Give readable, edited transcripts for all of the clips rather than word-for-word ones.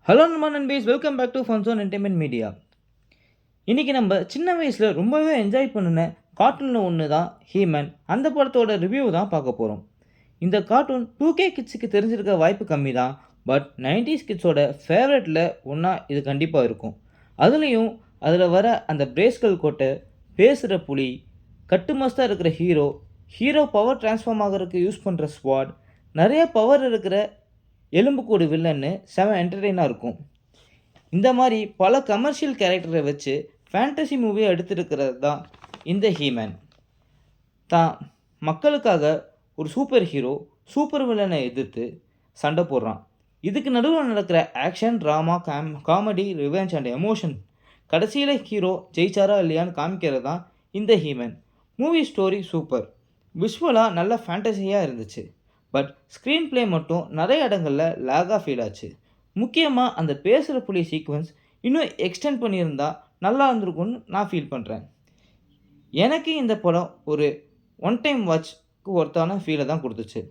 Hello நண்பீஸ், welcome back to Funzone entertainment media. இன்றைக்கி நம்ம சின்ன வயசில் ரொம்பவே என்ஜாய் பண்ணின கார்ட்டூனில் ஒன்று தான் ஹீமன். அந்த படத்தோட ரிவ்யூ தான் பார்க்க போகிறோம். இந்த கார்ட்டூன் 2K கிட்ஸுக்கு தெரிஞ்சிருக்க வாய்ப்பு கம்மி தான். பட் 90s கிட்ஸோட ஃபேவரட்டில் ஒன்றா இது கண்டிப்பாக இருக்கும். அதுலேயும் அதில் வர அந்த பிரேஸ்கல் கோட்டை, பேசுகிற புலி, கட்டுமஸ்தாக இருக்கிற ஹீரோ பவர் டிரான்ஸ்ஃபார்ம் ஆகிறதுக்கு யூஸ் பண்ணுற ஸ்வாட், நிறைய பவர் இருக்கிற எலும்புக்கூடு வில்லன்னு செம என்டர்டெயினாக இருக்கும். இந்த மாதிரி பல கமர்ஷியல் கேரக்டரை வச்சு ஃபேண்டசி மூவியை எடுத்திருக்கிறது தான் இந்த ஹீமேன். தான் மக்களுக்காக ஒரு சூப்பர் ஹீரோ சூப்பர் வில்லனை எதிர்த்து சண்டை போடுறான். இதுக்கு நடுவில் நடக்கிற action, drama, comedy, revenge and emotion, கடைசியில் ஹீரோ ஜெயிச்சாரா இல்லையான்னு காமிக்கிறது தான் இந்த ஹீமேன். மூவி ஸ்டோரி சூப்பர், விஷுவலாக நல்ல ஃபேண்டசியாக இருந்துச்சு. பட் ஸ்க்ரீன் ப்ளே மட்டும் நிறைய இடங்களில் லேகாக ஃபீல் ஆச்சு. முக்கியமாக அந்த பேசுகிற புலி சீக்வன்ஸ் இன்னும் எக்ஸ்டெண்ட் பண்ணியிருந்தா நல்லா இருந்திருக்கும்னு நான் ஃபீல் பண்ணுறேன். எனக்கு இந்த படம் ஒரு ஒன் டைம் வாட்ச்க்கு ஒர்த்தான ஃபீலை தான் கொடுத்துச்சு.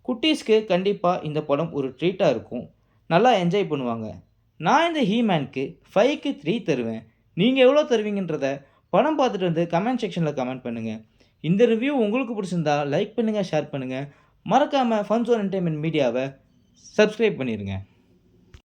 குட்டீஸ்க்கு கண்டிப்பாக இந்த படம் ஒரு ட்ரீட்டாக இருக்கும், நல்லா என்ஜாய் பண்ணுவாங்க. நான் இந்த ஹீமேனுக்கு 5க்கு 3 தருவேன். நீங்கள் எவ்வளோ தருவீங்கன்றத படம் பார்த்துட்டு வந்து கமெண்ட் செக்ஷனில் கமெண்ட் பண்ணுங்கள். இந்த ரிவ்யூ உங்களுக்கு பிடிச்சிருந்தா லைக் பண்ணுங்கள், ஷேர் பண்ணுங்கள். மறக்காமல் ஃபன்சோன் என்டர்டைன்மெண்ட் மீடியாவை சப்ஸ்கிரைப் பண்ணிடுங்க.